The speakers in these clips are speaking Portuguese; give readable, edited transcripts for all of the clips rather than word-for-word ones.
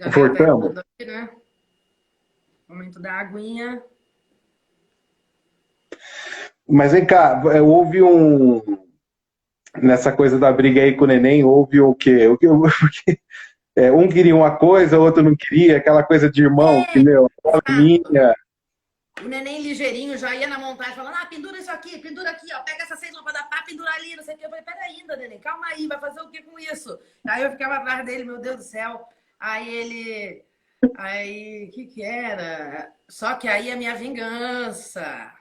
Galera Voltamos. perguntando aqui, né? Momento da aguinha. Mas vem cá, houve um. Nessa coisa da briga aí com o neném, houve o quê? Porque, um queria uma coisa, o outro não queria, aquela coisa de irmão, que, meu, bola é Exato. minha. O neném ligeirinho já ia na montagem falando, pendura isso aqui, pendura aqui, ó. Pega essas 6 lâmpadas da pá, pendura ali, não sei o que. Eu falei, peraí ainda, neném, calma aí, vai fazer o que com isso? Aí eu ficava atrás dele, meu Deus do céu. Aí ele... Aí, o que que era? Só que aí a minha vingança.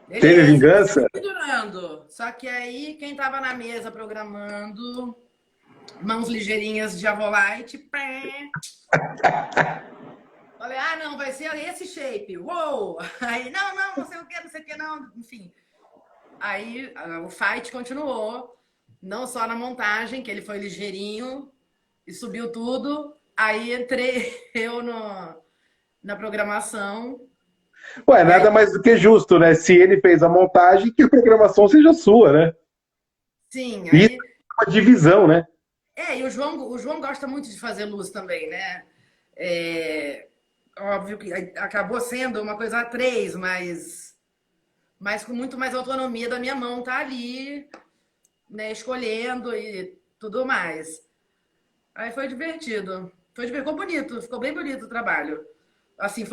Teve Beleza, você vingança? me pendurando. Só que aí, quem tava na mesa programando, mãos ligeirinhas de Avolite, pé. Falei, não, vai ser esse shape. Uou! Aí, não sei o que, não. Enfim. Aí o fight continuou. Não só na montagem, que ele foi ligeirinho e subiu tudo. Aí entrei eu na programação. Ué, E aí, nada mais do que justo, né? Se ele fez a montagem, que a programação seja sua, né? sim, Isso aí. é uma divisão, né? E o João gosta muito de fazer luz também, né? É, óbvio que acabou sendo uma coisa a três, mas com muito mais autonomia da minha mão tá ali, né, escolhendo e tudo mais. Aí foi divertido. Ficou bonito, ficou bem bonito o trabalho. Assim,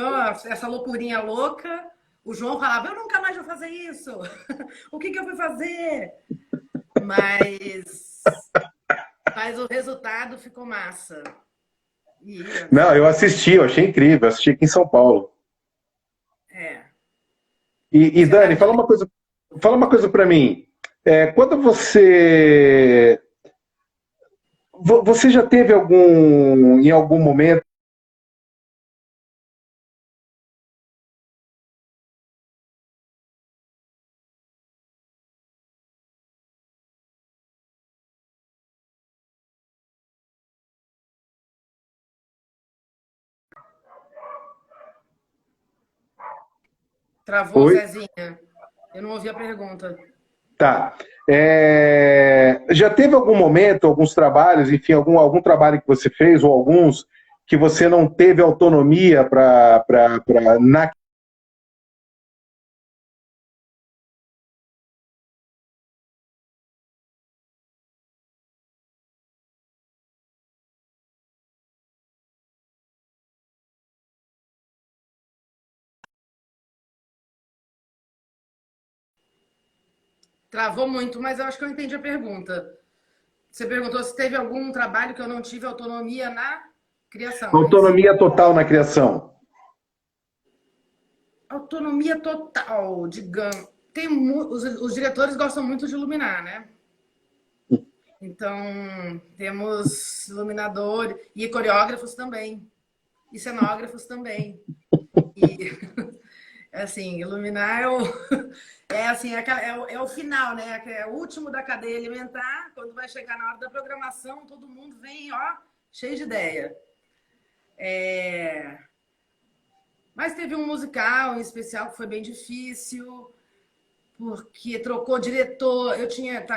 essa loucurinha louca. O João falava, eu nunca mais vou fazer isso. O que eu fui fazer? Mas o resultado ficou massa. E, Não, eu assisti, eu achei incrível, assisti aqui em São Paulo. é. E Você tá Dani, vendo? fala uma coisa para mim. Quando você já teve em algum momento, Travou, oi? Zezinha. Eu não ouvi a pergunta. Tá. Já teve algum momento, alguns trabalhos, enfim, algum trabalho que você fez, ou alguns, que você não teve autonomia na. Travou muito, mas eu acho que eu entendi a pergunta. Você perguntou se teve algum trabalho que eu não tive autonomia na criação, é isso? Autonomia total na criação? Autonomia total, digamos. Os diretores gostam muito de iluminar, né? Então, temos iluminador e coreógrafos também, e cenógrafos também. E, assim, iluminar é o final, né? É o último da cadeia alimentar. Quando vai chegar na hora da programação, todo mundo vem, ó, cheio de ideia. Mas teve um musical em especial que foi bem difícil, porque trocou diretor.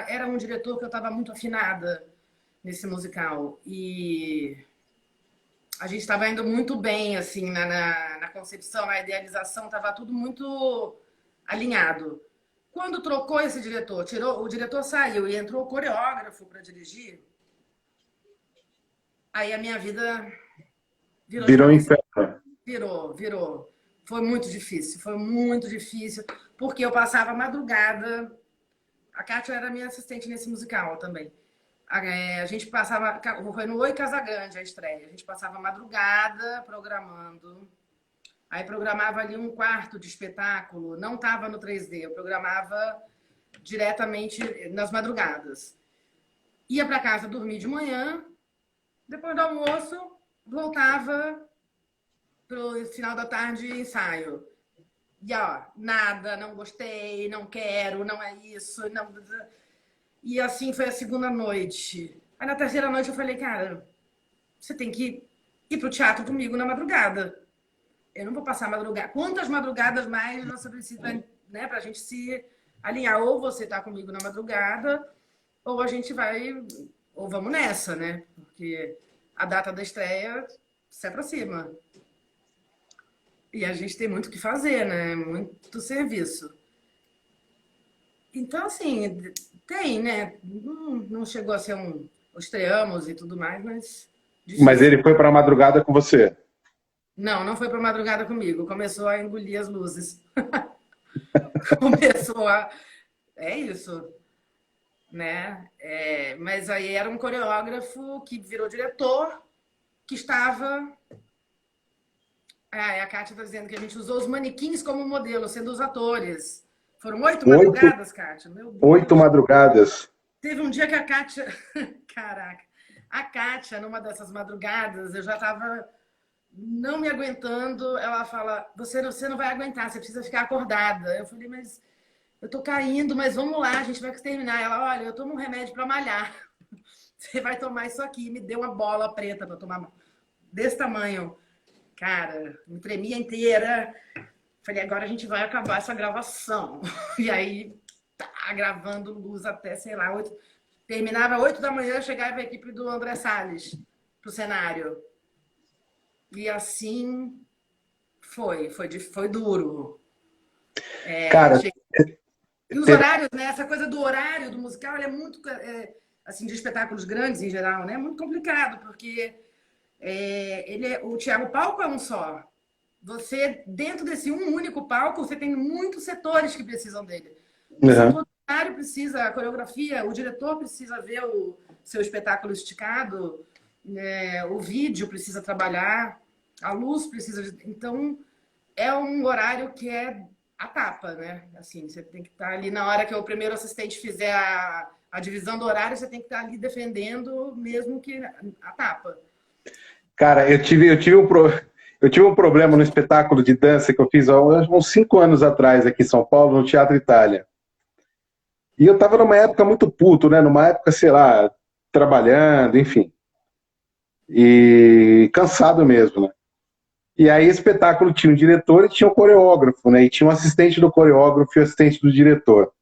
Era um diretor que eu estava muito afinada nesse musical. E a gente estava indo muito bem, assim, na concepção, na idealização, estava tudo muito alinhado. Quando trocou esse diretor, o diretor saiu e entrou o coreógrafo para dirigir, aí a minha vida virou de Virou cabeça. inferno. Virou. Foi muito difícil, porque eu passava a madrugada. A Kátia era minha assistente nesse musical também. A gente passava. Foi no Oi Casagrande a estreia. A gente passava a madrugada programando. Aí programava ali um quarto de espetáculo. Não estava no 3D, eu programava diretamente nas madrugadas. Ia para casa dormir de manhã, depois do almoço, voltava pro final da tarde ensaio. E ó, nada, não gostei, não quero, não é isso, não. E assim foi a segunda noite. Aí na terceira noite eu falei, cara, você tem que ir pro teatro comigo na madrugada. Eu não vou passar madrugada. Quantas madrugadas mais você precisa, né, pra gente se alinhar? Ou você tá comigo na madrugada, ou a gente vai, ou vamos nessa, né? Porque a data da estreia se aproxima. E a gente tem muito o que fazer, né? Muito serviço. Então, assim, tem, né? Não chegou a ser um. Estreamos e tudo mais, mas Mas difícil. ele foi para a madrugada com você. Não foi para madrugada comigo. Começou a engolir as luzes. Começou a. É isso, né? Mas aí era um coreógrafo que virou diretor, que estava. A Kátia está dizendo que a gente usou os manequins como modelo, sendo os atores. Foram 8 Oito, madrugadas, Kátia? Meu 8 Deus. madrugadas. Teve um dia que a Kátia. Caraca. A Kátia, numa dessas madrugadas, eu já estava não me aguentando. Ela fala: você não vai aguentar, você precisa ficar acordada. Eu falei: mas eu tô caindo, mas vamos lá, a gente vai terminar. Ela: olha, eu tomo um remédio para malhar. Você vai tomar isso aqui. Me deu uma bola preta para tomar desse tamanho. Cara, me tremia inteira. Falei: agora a gente vai acabar essa gravação. E aí, tá gravando luz até, sei lá, 8. Terminava 8 da manhã, chegava a equipe do André Salles pro cenário. E assim foi duro. Cara, E os horários, né? Essa coisa do horário do musical, ele é muito, assim, de espetáculos grandes em geral, né? É muito complicado, porque o teatro, o palco é um só. Você, dentro desse um único palco, você tem muitos setores que precisam dele. O uhum. setor horário precisa, a coreografia, o diretor precisa ver o seu espetáculo esticado, o vídeo precisa trabalhar, a luz precisa. Então, é um horário que é a tapa, né? Assim, você tem que estar ali na hora que o primeiro assistente fizer a divisão do horário, você tem que estar ali defendendo, mesmo que a tapa. Cara, eu tive um problema no espetáculo de dança que eu fiz há uns 5 anos atrás aqui em São Paulo, no Teatro Itália. E eu tava numa época muito puto, né? Numa época, sei lá, trabalhando, enfim. E cansado mesmo, né? E aí, o espetáculo tinha um diretor e tinha um coreógrafo, né? E tinha um assistente do coreógrafo e um assistente do diretor.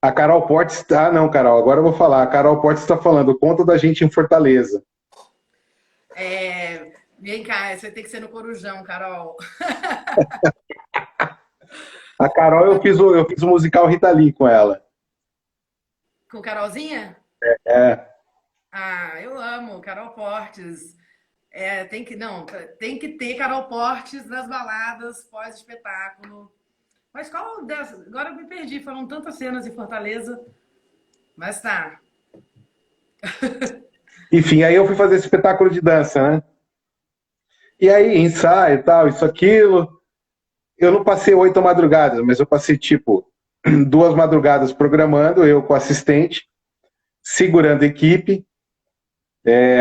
A Carol Portes. Ah, não, Carol, agora eu vou falar. A Carol Portes está falando, conta da gente em Fortaleza. Vem cá, você tem que ser no Corujão, Carol. A Carol, eu fiz o musical Rita Lee com ela. Com Carolzinha? É. Ah, eu amo Carol Portes. Tem que ter Carol Portes nas baladas pós-espetáculo. Mas qual dessas? Agora eu me perdi, foram tantas cenas em Fortaleza. Mas tá. Enfim, aí eu fui fazer esse espetáculo de dança, né? E aí, ensaio e tal, isso, aquilo. Eu não passei 8 madrugadas, mas eu passei, tipo, 2 madrugadas programando, eu com o assistente, segurando a equipe,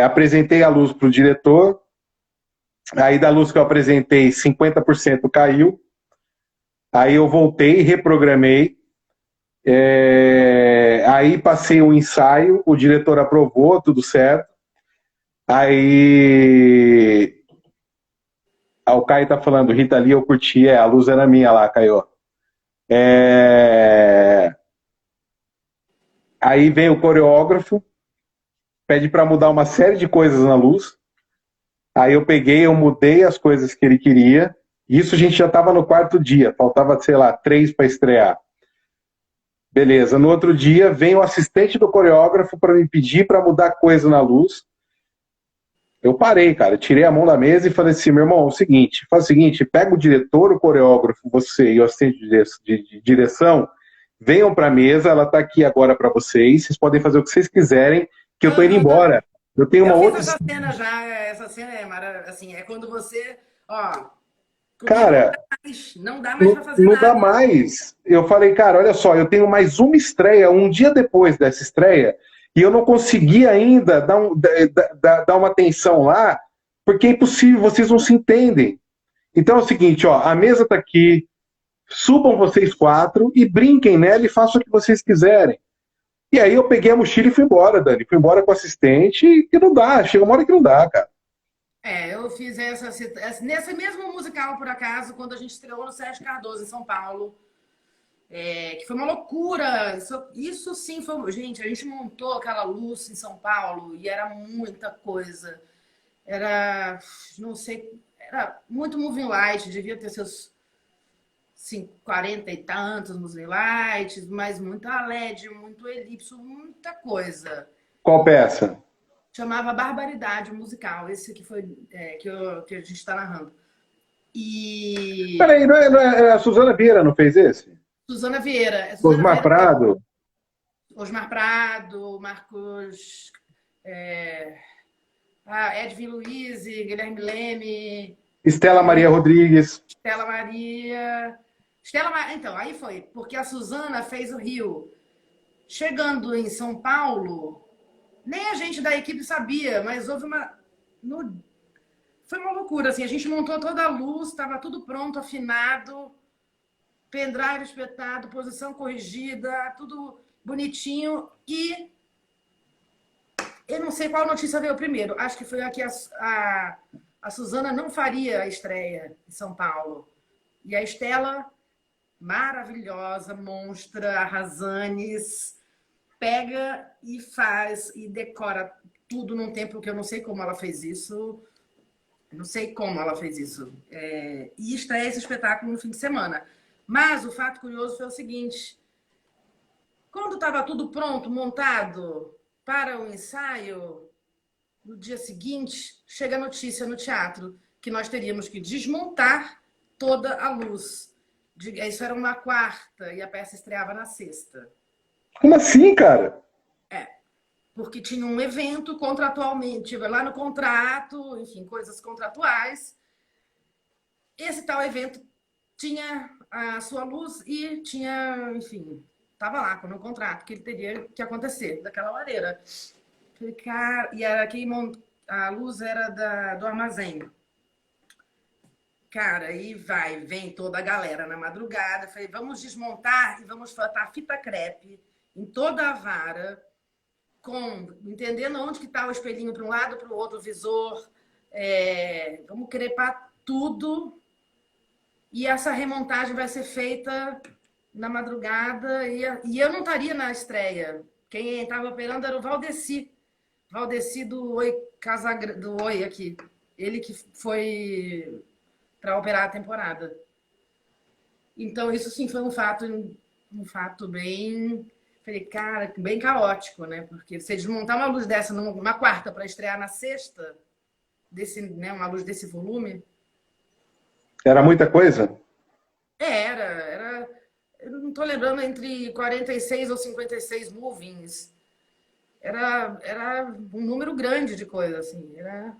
apresentei a luz para o diretor, aí da luz que eu apresentei, 50% caiu, aí eu voltei, reprogramei, aí passei um ensaio, o diretor aprovou, tudo certo, aí o Caio tá falando, Rita Lee eu curti, a luz era minha lá, Caio. Aí vem o coreógrafo, pede para mudar uma série de coisas na luz. Aí eu mudei as coisas que ele queria. Isso a gente já estava no 4º dia, faltava, sei lá, 3 para estrear. Beleza, no outro dia vem o assistente do coreógrafo para me pedir para mudar coisa na luz. Eu parei, cara, tirei a mão da mesa e falei assim, meu irmão, faz o seguinte, pega o diretor, o coreógrafo, você e o assistente de direção, venham para a mesa, ela está aqui agora para vocês podem fazer o que vocês quiserem, que eu tô indo embora. Eu tenho uma Eu fiz outra... essa cena já, essa cena é maravilhosa, assim, é quando você, ó, comigo Cara, não dá mais para fazer não dá nada. mais. Eu falei, cara, olha só, eu tenho mais uma estreia, um dia depois dessa estreia, e eu não consegui ainda dar uma atenção lá, porque é impossível, vocês não se entendem. Então é o seguinte, ó, a mesa tá aqui, subam vocês 4 e brinquem nela e façam o que vocês quiserem. E aí eu peguei a mochila e fui embora, Dani. Fui embora com o assistente e não dá, chega uma hora que não dá, cara. Eu fiz nesse mesmo musical, por acaso, quando a gente estreou no Sérgio Cardoso, em São Paulo. Que foi uma loucura. Isso sim foi. Gente, a gente montou aquela luz em São Paulo e era muita coisa. Era, não sei, era muito moving light, devia ter seus 40 e tantos moving lights, mas muita LED, muito elipso, muita coisa. Qual peça? Chamava Barbaridade Musical, esse que foi que a gente está narrando. E Peraí, a Suzana Vieira não fez esse? Suzana Vieira. Suzana Osmar Vieira, Prado? Osmar Prado, Marcos. Edvin Luiz, Guilherme Leme, Estela Maria Rodrigues. Estela Maria. Então, aí foi, porque a Suzana fez o Rio. Chegando em São Paulo, nem a gente da equipe sabia, mas houve uma. Foi uma loucura, assim. A gente montou toda a luz, estava tudo pronto, afinado, pendrive espetado, posição corrigida, tudo bonitinho. E eu não sei qual notícia veio primeiro. Acho que foi a que a Suzana não faria a estreia em São Paulo. E a Estela, maravilhosa, monstra, arrasanes, pega e faz e decora tudo num tempo que eu não sei como ela fez isso. Não sei como ela fez isso. E estreia esse espetáculo no fim de semana. Mas o fato curioso foi o seguinte: quando estava tudo pronto, montado para o ensaio, no dia seguinte, chega a notícia no teatro que nós teríamos que desmontar toda a luz. Isso era uma quarta e a peça estreava na sexta. Como assim, cara? Porque tinha um evento contratualmente, lá no contrato, enfim, coisas contratuais. Esse tal evento tinha a sua luz e tinha, enfim, estava lá no contrato que ele teria que acontecer daquela maneira. Falei, cara, e era a luz era do armazém. Cara, e vem toda a galera na madrugada. Falei, vamos desmontar e vamos botar fita crepe em toda a vara, entendendo onde que está o espelhinho para um lado, para o outro, o visor. Vamos crepar tudo. E essa remontagem vai ser feita na madrugada. E eu não estaria na estreia. Quem estava operando era o Valdeci. Valdeci do Oi do Oi aqui. Ele que foi para operar a temporada. Então, isso sim foi um fato bem, falei, cara, bem caótico, né? Porque você desmontar uma luz dessa numa quarta para estrear na sexta, uma luz desse volume. Era muita coisa? Era. Eu não estou lembrando, entre 46 ou 56 movings. Era um número grande de coisa, assim. Era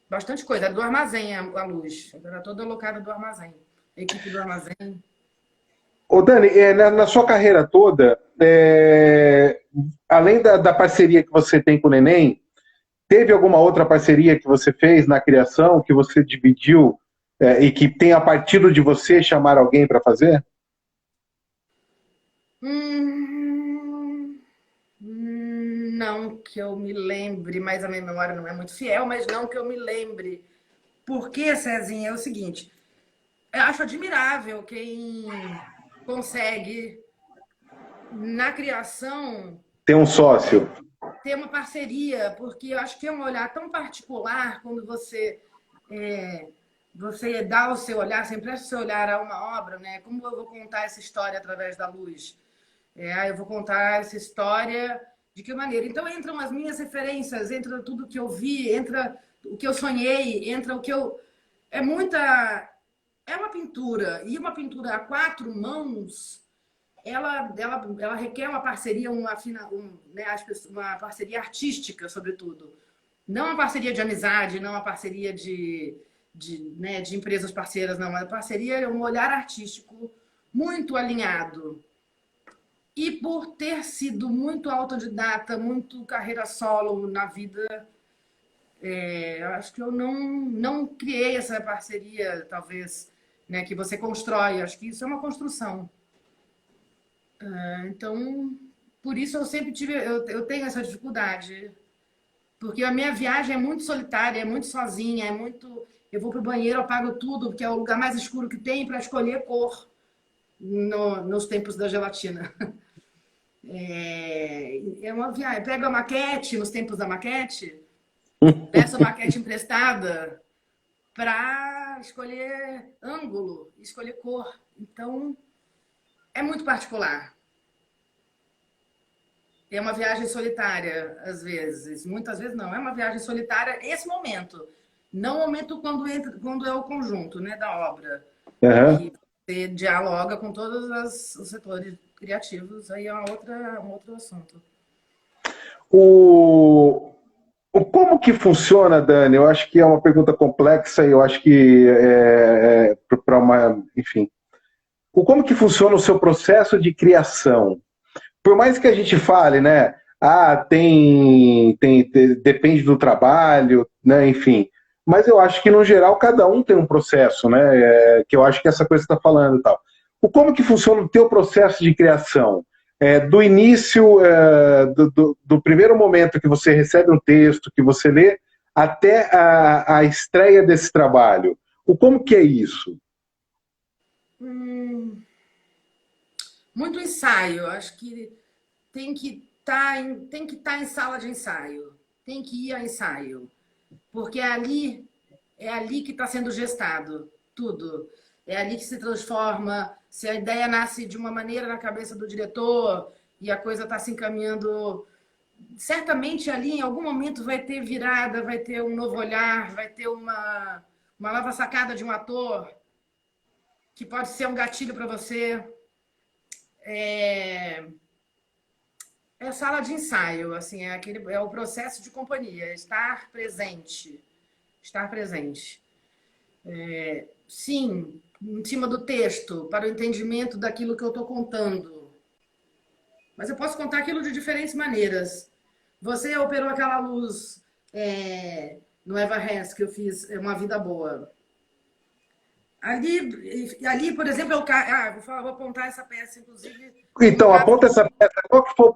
bastante coisa. Era do armazém a luz. Era toda alocada do armazém. A equipe do armazém. Ô, Dani, na sua carreira toda, além da parceria que você tem com o Neném, teve alguma outra parceria que você fez na criação, que você dividiu e que tenha partido de você chamar alguém para fazer? Não que eu me lembre, mas a minha memória não é muito fiel, mas não que eu me lembre. Porque, Cezinha, é o seguinte, eu acho admirável quem consegue, na criação, Ter um sócio. ter uma parceria, porque eu acho que é um olhar tão particular quando você dá o seu olhar, você empresta o seu olhar a uma obra, né? Como eu vou contar essa história através da luz? Eu vou contar essa história de que maneira? Então entram as minhas referências, entra tudo que eu vi, entra o que eu sonhei, entra o que eu... É uma pintura, e uma pintura a quatro mãos, ela requer uma parceria, uma parceria artística, sobretudo. Não uma parceria de amizade, não uma parceria de empresas parceiras, não. Uma parceria é um olhar artístico muito alinhado. E por ter sido muito autodidata, muito carreira solo na vida, eu acho que eu não criei essa parceria, talvez, né, que você constrói. Acho que isso é uma construção. Então, por isso eu sempre eu tenho essa dificuldade. Porque a minha viagem é muito solitária, é muito sozinha, é muito... Eu vou para o banheiro, apago tudo, porque é o lugar mais escuro que tem para escolher cor nos tempos da gelatina. É uma viagem. Pego a maquete, nos tempos da maquete, peço maquete emprestada para escolher ângulo, escolher cor. Então, é muito particular. É uma viagem solitária, às vezes. Muitas vezes não. É uma viagem solitária esse momento. Não o momento quando é o conjunto, né, da obra. Aham. E você dialoga com todos os setores criativos. Aí é um outro assunto. O, como que funciona, Dani? Eu acho que é uma pergunta complexa e eu acho que para uma, enfim. Como que funciona o seu processo de criação? Por mais que a gente fale, né? Ah, depende do trabalho, né? Enfim. Mas eu acho que, no geral, cada um tem um processo, né? Que eu acho que essa coisa que você está falando e tal. Como que funciona o teu processo de criação? Do início, do primeiro momento que você recebe um texto, que você lê, até a estreia desse trabalho. Como que é isso? Muito ensaio. Acho que tem que estar em sala de ensaio. Tem que ir a ensaio. Porque é ali que está sendo gestado tudo. É ali que se transforma. Se a ideia nasce de uma maneira na cabeça do diretor e a coisa está se encaminhando, certamente ali em algum momento vai ter virada, vai ter um novo olhar, vai ter uma nova sacada de um ator que pode ser um gatilho para você. É, é sala de ensaio, assim, é o processo de companhia, é estar presente, estar presente. Sim, em cima do texto, para o entendimento daquilo que eu estou contando. Mas eu posso contar aquilo de diferentes maneiras. Você operou aquela luz no Eva Hess que eu fiz, Uma Vida Boa. Ali, por exemplo, vou apontar essa peça, inclusive, no Então, caso aponta essa peça. Qual que foi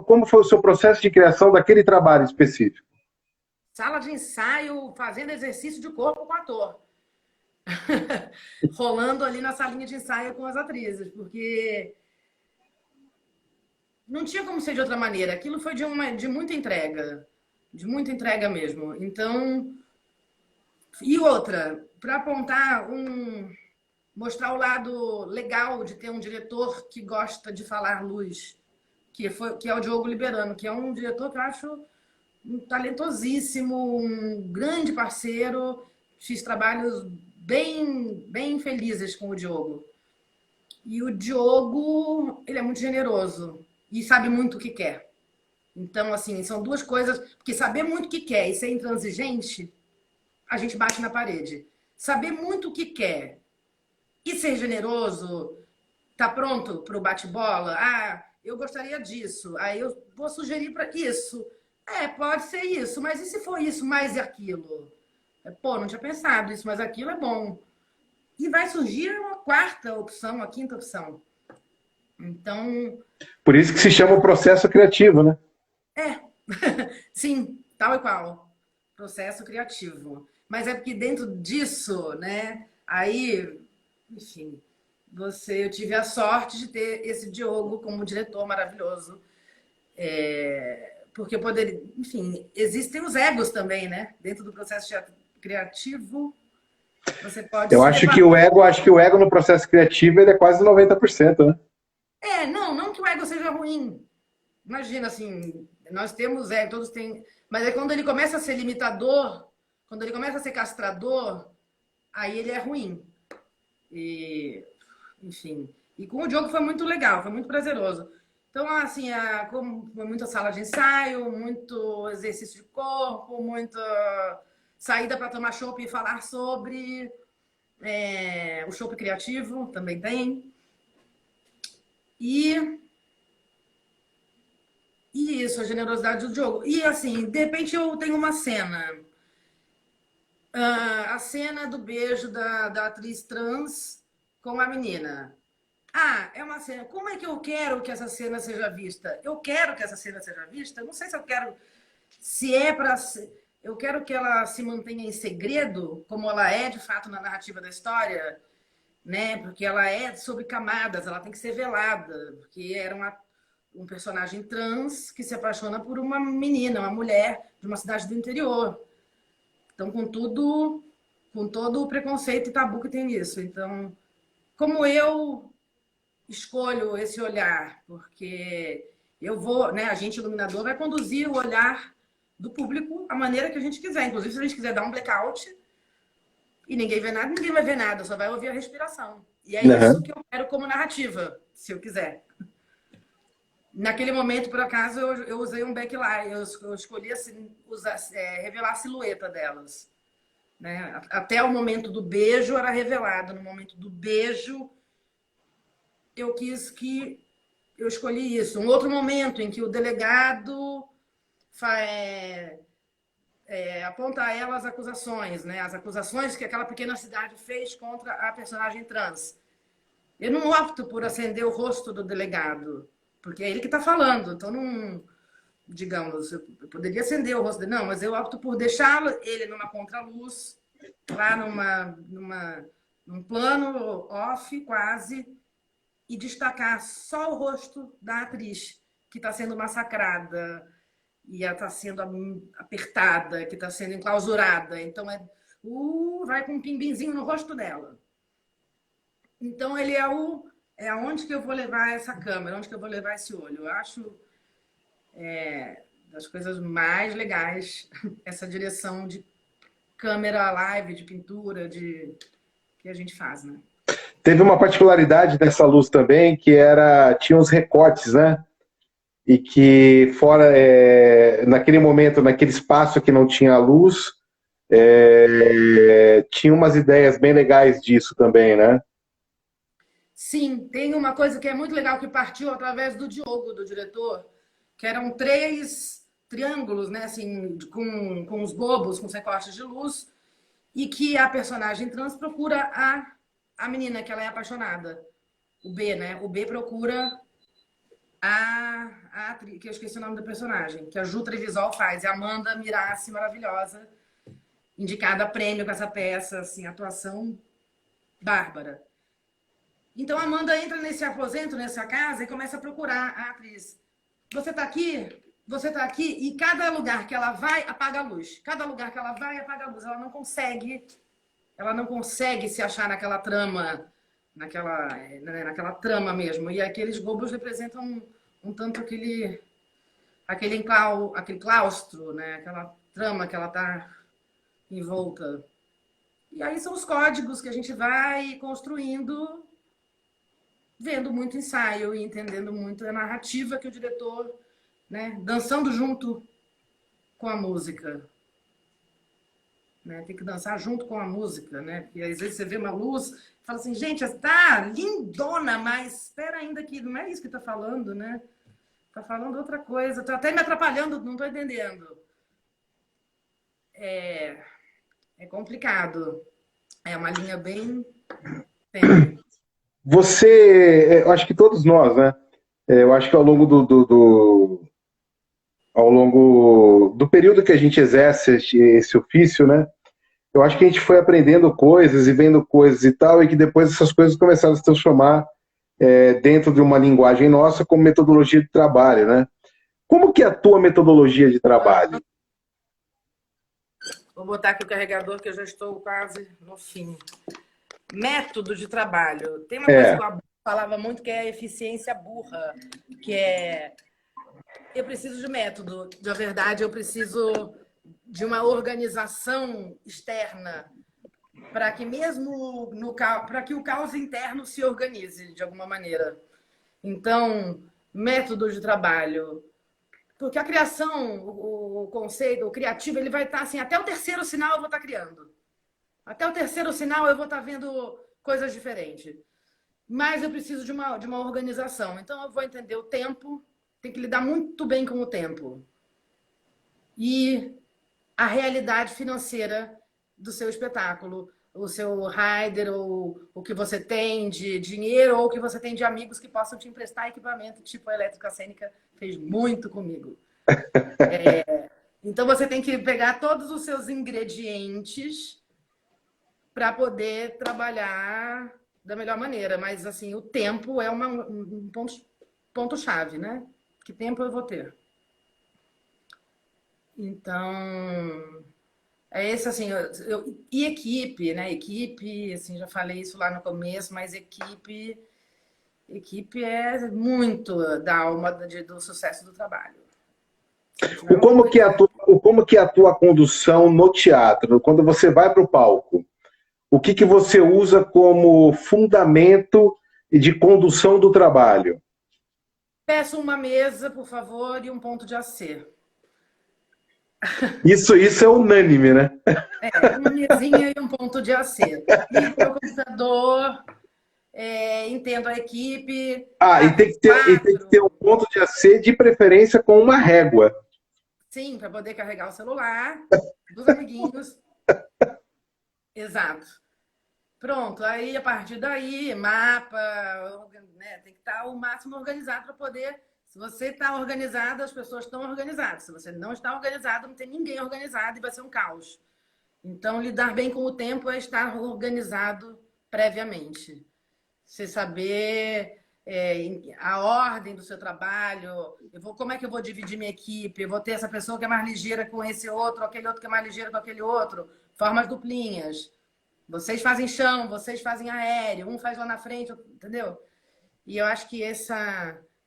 como foi o seu processo de criação daquele trabalho específico? sala de ensaio, fazendo exercício de corpo com o ator. Rolando ali na salinha de ensaio com as atrizes, porque não tinha como ser de outra maneira. Aquilo foi de muita entrega mesmo. Então, e outra, para apontar mostrar o lado legal de ter um diretor que gosta de falar luz, que é o Diogo Liberano, que é um diretor que eu acho um talentosíssimo, um grande parceiro. Fiz trabalhos bem felizes com o Diogo. E o Diogo, ele é muito generoso e sabe muito o que quer. Então, assim, são duas coisas, porque saber muito o que quer e ser intransigente, a gente bate na parede. Saber muito o que quer e ser generoso, tá pronto para o bate-bola? Ah, eu gostaria disso. Aí eu vou sugerir para isso. Pode ser isso, mas e se for isso mais aquilo? Pô, não tinha pensado isso, mas aquilo é bom. E vai surgir uma quarta opção, uma quinta opção. Então, Por isso que se chama o processo criativo, né? é, sim, tal e qual. Processo criativo. Mas é porque dentro disso, né? Aí, enfim, eu tive a sorte de ter esse Diogo como diretor maravilhoso. Porque poderia, enfim, existem os egos também, né? Dentro do processo criativo, você pode Eu se deparar. acho que o ego no processo criativo ele é quase 90%, né? Não que o ego seja ruim. Imagina, assim, nós temos ego, todos têm. Mas é quando ele começa a ser limitador, quando ele começa a ser castrador, aí ele é ruim. E, enfim. E com o Diogo foi muito legal, foi muito prazeroso. Então, assim, como foi muita sala de ensaio, muito exercício de corpo, muita saída para tomar chopp e falar sobre. O chopp criativo também tem. E isso, a generosidade do Diogo. E assim, de repente eu tenho uma cena. A cena do beijo da atriz trans com a menina. É uma cena. Como é que eu quero que essa cena seja vista? Eu quero que essa cena seja vista. Eu não sei se eu quero. Se é para. Eu quero que ela se mantenha em segredo, como ela é de fato na narrativa da história, né? Porque ela é sobre camadas, ela tem que ser velada, porque um personagem trans que se apaixona por uma menina, uma mulher de uma cidade do interior. Então, com todo o preconceito e tabu que tem nisso. Então, como eu escolho esse olhar? Porque eu vou, né, a gente iluminador vai conduzir o olhar do público a maneira que a gente quiser. Inclusive, se a gente quiser dar um blackout e ninguém vê nada, ninguém vai ver nada, só vai ouvir a respiração. E é isso Aham. que eu quero como narrativa, se eu quiser. Naquele momento, por acaso, eu usei um backlight, eu escolhi assim, revelar a silhueta delas. Né? Até o momento do beijo era revelado. No momento do beijo, eu escolhi isso. Um outro momento em que o delegado aponta a ela as acusações, né? As acusações que aquela pequena cidade fez contra a personagem trans. Eu não opto por acender o rosto do delegado, porque é ele que está falando. Então, não, digamos, eu poderia acender o rosto dele. Não, mas eu opto por deixá-lo, ele numa contraluz, lá num plano off, quase, e destacar só o rosto da atriz, que está sendo massacrada, e ela está sendo apertada, que está sendo enclausurada. Então, vai com um pimbinzinho no rosto dela. Então, ele é aonde que eu vou levar essa câmera, onde que eu vou levar esse olho. Eu acho das coisas mais legais essa direção de câmera live, de pintura, que a gente faz, né? Teve uma particularidade dessa luz também, que tinha uns recortes, né? E que fora, naquele momento, naquele espaço que não tinha luz, tinha umas ideias bem legais disso também, né? Sim, tem uma coisa que é muito legal que partiu através do Diogo, do diretor, que eram 3 triângulos, né, assim, com os bobos, com os recortes de luz, e que a personagem trans procura a menina que ela é apaixonada. O B, né? O B procura a atriz, que eu esqueci o nome da personagem, que a Ju Trevisol faz, é a Amanda Miraci, maravilhosa, indicada a prêmio com essa peça, assim, atuação bárbara. Então a Amanda entra nesse aposento, nessa casa, e começa a procurar a atriz. Você tá aqui? Você tá aqui? E cada lugar que ela vai, apaga a luz. Cada lugar que ela vai, apaga a luz. Ela não consegue se achar naquela trama, naquela trama mesmo. E aqueles globos representam um tanto aquele claustro, né? Aquela trama que ela tá envolta. E aí são os códigos que a gente vai construindo, vendo muito ensaio e entendendo muito a narrativa que o diretor, né, dançando junto com a música. Né? Tem que dançar junto com a música, né? Porque às vezes você vê uma luz e fala assim, gente, está lindona, mas espera ainda que não é isso que está falando, né? Está falando outra coisa, está até me atrapalhando, não estou entendendo. É complicado. É uma linha bem tênue. Eu acho que todos nós, né? Eu acho que ao longo do período que a gente exerce esse ofício, né? Eu acho que a gente foi aprendendo coisas e vendo coisas e tal, e que depois essas coisas começaram a se transformar dentro de uma linguagem nossa como metodologia de trabalho, né? Como que é a tua metodologia de trabalho? Vou botar aqui o carregador, que eu já estou quase no fim. Método de trabalho. Tem uma coisa que eu falava muito, que é a eficiência burra, que é... Eu preciso de método. De verdade, eu preciso de uma organização externa para que mesmo para que o caos interno se organize de alguma maneira. Então, método de trabalho. Porque a criação, o conceito, o criativo, ele vai estar assim, até o terceiro sinal eu vou estar criando. Até o terceiro sinal eu vou estar vendo coisas diferentes. Mas eu preciso de uma organização. Então eu vou entender o tempo, tem que lidar muito bem com o tempo. E a realidade financeira do seu espetáculo. O seu rider, ou o que você tem de dinheiro, ou o que você tem de amigos que possam te emprestar equipamento, tipo a Elétrica Cênica fez muito comigo. Então você tem que pegar todos os seus ingredientes para poder trabalhar da melhor maneira. Mas assim, o tempo é um ponto-chave, né? que tempo eu vou ter? Então, é esse assim, e equipe, né? Equipe, assim, já falei isso lá no começo, mas equipe é muito da alma do sucesso do trabalho. Como que é a tua condução no teatro? Quando você vai para o palco, o que você usa como fundamento de condução do trabalho? Peço uma mesa, por favor, e um ponto de AC. Isso é unânime, né? Uma mesinha e um ponto de AC. Ligo meu computador, entendo a equipe. E tem que ter um ponto de AC, de preferência com uma régua. Sim, para poder carregar o celular dos amiguinhos. Exato. Pronto, aí a partir daí, mapa, né, tem que estar o máximo organizado para poder. Se você está organizado, as pessoas estão organizadas. Se você não está organizado, não tem ninguém organizado e vai ser um caos. Então, lidar bem com o tempo é estar organizado previamente. Você saber a ordem do seu trabalho, como é que eu vou dividir minha equipe, eu vou ter essa pessoa que é mais ligeira com esse outro, aquele outro que é mais ligeiro com aquele outro, formas duplinhas. Vocês fazem chão, vocês fazem aéreo, um faz lá na frente, entendeu? E eu acho que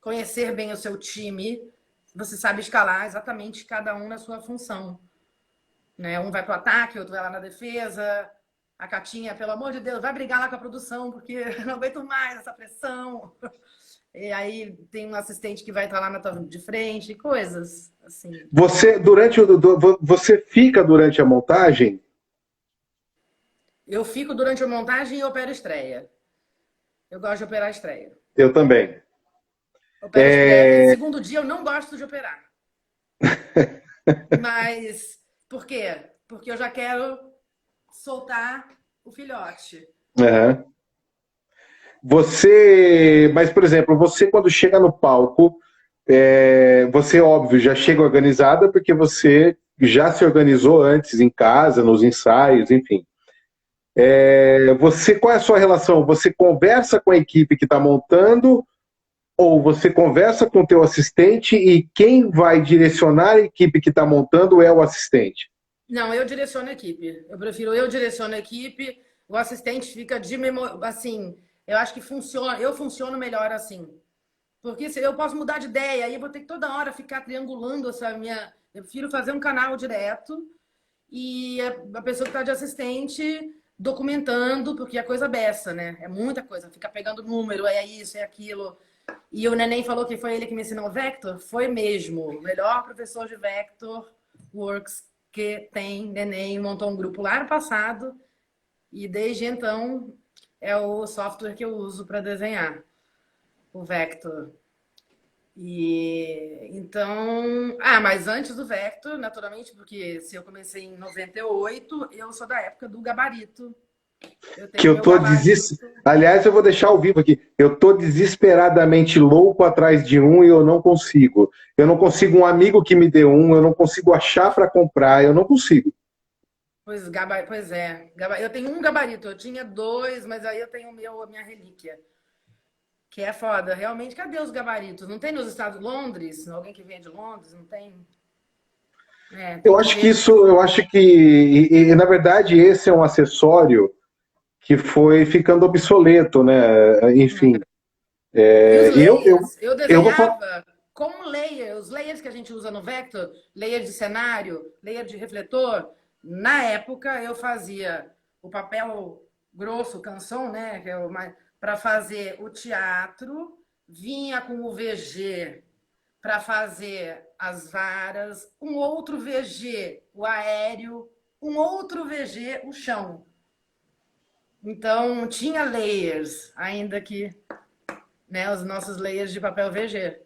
conhecer bem o seu time, você sabe escalar exatamente cada um na sua função. Né? Um vai para o ataque, outro vai lá na defesa. A Catinha, pelo amor de Deus, vai brigar lá com a produção, porque eu não aguento mais essa pressão. E aí tem um assistente que vai estar lá na tua de frente, coisas assim. Você fica durante a montagem? Eu fico durante a montagem e opero estreia. Eu gosto de operar estreia. Eu também. Opero estreia. Segundo dia eu não gosto de operar. Mas por quê? Porque eu já quero soltar o filhote. Mas, por exemplo, você quando chega no palco, você, óbvio, já chega organizada porque você já se organizou antes em casa, nos ensaios, enfim. Qual é a sua relação? Você conversa com a equipe que está montando ou você conversa com o teu assistente e quem vai direcionar a equipe que está montando é o assistente? Não, eu direciono a equipe. Eu prefiro eu direciono a equipe. O assistente fica assim, eu acho que funciona. Eu funciono melhor assim. Porque se eu posso mudar de ideia, aí eu vou ter que toda hora ficar triangulando essa minha. Eu prefiro fazer um canal direto e a pessoa que está de assistente documentando, porque é coisa beça, né? É muita coisa. Fica pegando número, é isso, é aquilo. E o Neném falou que foi ele que me ensinou o Vector. Foi mesmo. O melhor professor de Vector Works que tem. Neném montou um grupo lá no passado e desde então é o software que eu uso para desenhar, o Vector. E então, mas antes do Vector, naturalmente, porque se eu comecei em 98, eu sou da época do gabarito. Aliás, eu vou deixar ao vivo aqui. Eu tô desesperadamente louco atrás de um e eu não consigo. Eu não consigo um amigo que me dê um, eu não consigo achar para comprar, eu não consigo. Pois é. Eu tenho um gabarito, eu tinha dois, mas aí eu tenho a minha relíquia. Que é foda. Realmente, cadê os gabaritos? Não tem nos Estados Unidos? Londres? Alguém que vem de Londres? Não tem? Eu acho que na verdade, esse é um acessório que foi ficando obsoleto, né? Enfim. Eu desenhava com layer, os layers que a gente usa no Vector, layer de cenário, layer de refletor. Na época, eu fazia o papel grosso, canção, né? Que é para fazer o teatro, vinha com o VG para fazer as varas, um outro VG, o aéreo, um outro VG, o chão. Então, tinha layers, ainda que, né, os nossos layers de papel VG.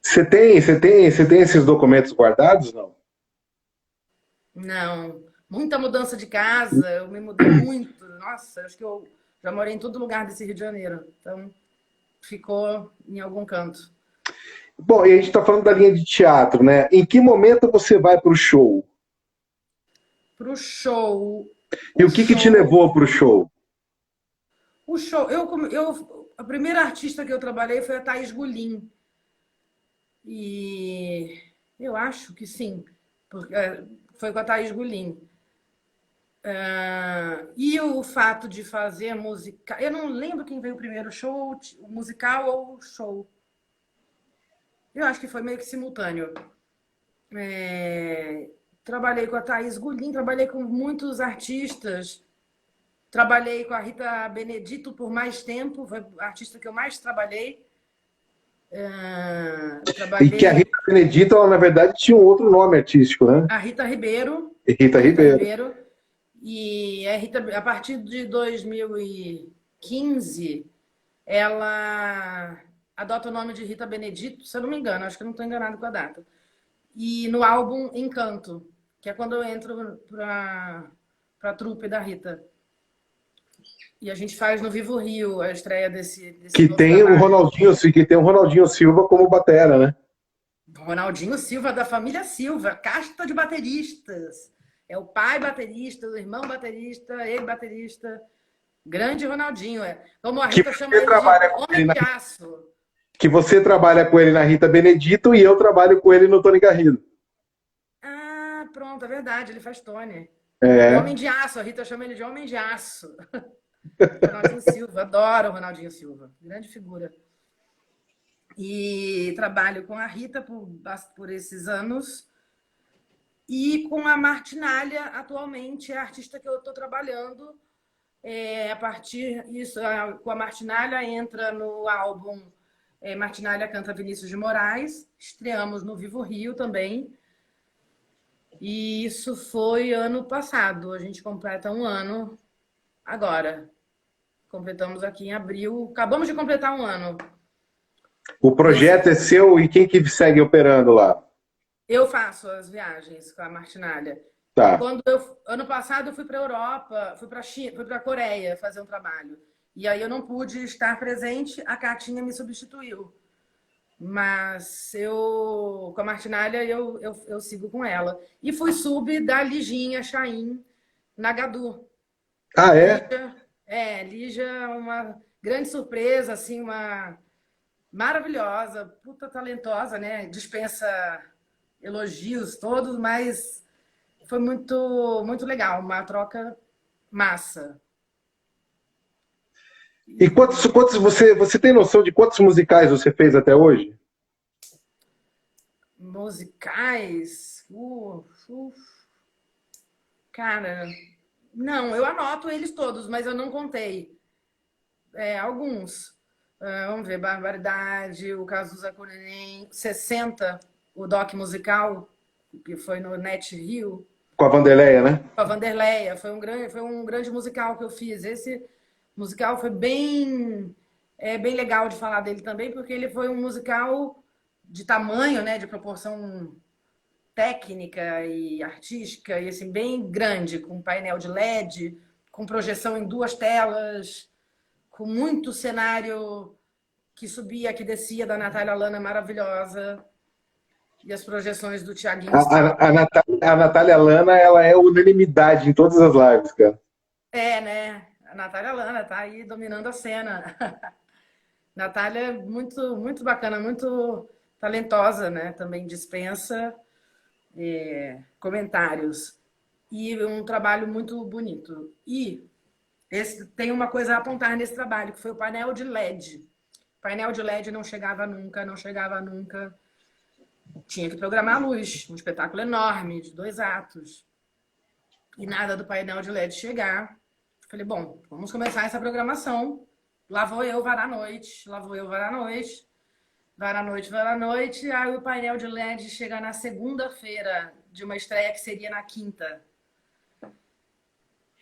Você tem esses documentos guardados, não? Não. Muita mudança de casa, eu me mudei muito. Nossa, acho que eu já morei em todo lugar desse Rio de Janeiro. Então, ficou em algum canto. Bom, e a gente está falando da linha de teatro, né? Em que momento você vai para o show? Para o show. E o que te levou para o show? O show. A primeira artista que eu trabalhei foi a Thaís Gulim. E eu acho que sim, porque foi com a Thaís Gulim. E o fato de fazer música. Eu não lembro quem veio primeiro, show, o musical ou o show. Eu acho que foi meio que simultâneo. É, trabalhei com a Thaís Gulim, trabalhei com muitos artistas. Trabalhei com a Rita Benedito por mais tempo, foi a artista que eu mais trabalhei. E que a Trabalhei Rita Benedito, ela, na verdade, tinha um outro nome artístico, né? a Rita Ribeiro, Rita a Rita Ribeiro. Ribeiro, e a Rita, a partir de 2015, ela adota o nome de Rita Benedito, se eu não me engano, acho que eu não estou enganado com a data. E no álbum Encanto, que é quando eu entro para a trupe da Rita. E a gente faz no Vivo Rio a estreia desse Que novo tem o trabalho. Ronaldinho, que tem o Ronaldinho Silva como batera, né? Ronaldinho Silva, da família Silva, casta de bateristas. É o pai baterista, o irmão baterista, ele baterista. Grande Ronaldinho. Como a Que Rita chama você ele de trabalha com Homem ele de Aço. que você trabalha com ele na Rita Benedito e eu trabalho com ele no Tony Garrido. Ah, pronto, é verdade, ele faz Tony. O Homem É. de Aço, a Rita chama ele de Homem de Aço. Ronaldinho Silva, adoro o Ronaldinho Silva, grande figura. E trabalho com a Rita por esses anos. E com a Martinalha, atualmente, é a artista que eu estou trabalhando. A partir disso, com a Martinalha, entra no álbum Martinalha Canta Vinícius de Moraes. Estreamos no Vivo Rio também. E isso foi ano passado. A gente completa um ano agora. Completamos aqui em abril. Acabamos de completar um ano. O projeto é seu e quem que segue operando lá? Eu faço as viagens com a Martinalha. Tá. Ano passado eu fui para a Europa, fui para China, fui para a Coreia fazer um trabalho. E aí eu não pude estar presente, a Catinha me substituiu. Mas eu, com a Martinalha, eu sigo com ela. E fui sub da Liginha Chaim na Gadu. Ah, é? Lígia, uma grande surpresa, assim, uma maravilhosa, puta talentosa, né? Dispensa elogios todos, mas foi muito legal, uma troca massa. E quantos você tem noção de quantos musicais você fez até hoje? Musicais? Cara, não, eu anoto eles todos, mas eu não contei. Alguns. Vamos ver, Barbaridade, o Cazuza com o Neném, 60, o doc musical, que foi no Net Rio, Com a Vanderleia, né? com a Vanderleia, foi um grande musical que eu fiz. Esse musical foi bem legal de falar dele também, porque ele foi um musical de tamanho, né, de proporção técnica e artística, e assim, bem grande, com painel de LED, com projeção em duas telas, com muito cenário que subia, que descia da Natália Lana maravilhosa, e as projeções do Tiaguinho Stal. A Natália Lana, ela é unanimidade em todas as lives, cara. Né? A Natália Lana tá aí dominando a cena. Natália é muito bacana, muito talentosa, né? Também dispensa comentários. E um trabalho muito bonito. E tem uma coisa a apontar nesse trabalho, que foi o painel de LED. O painel de LED não chegava nunca, não chegava nunca. Tinha que programar a luz, um espetáculo enorme, de 2 atos. E nada do painel de LED chegar. Falei, bom, vamos começar essa programação. Lá vou eu, varar a noite. Lá vou eu, varar a noite. Varar a noite, varar a noite. Aí o painel de LED chega na segunda-feira de uma estreia que seria na quinta.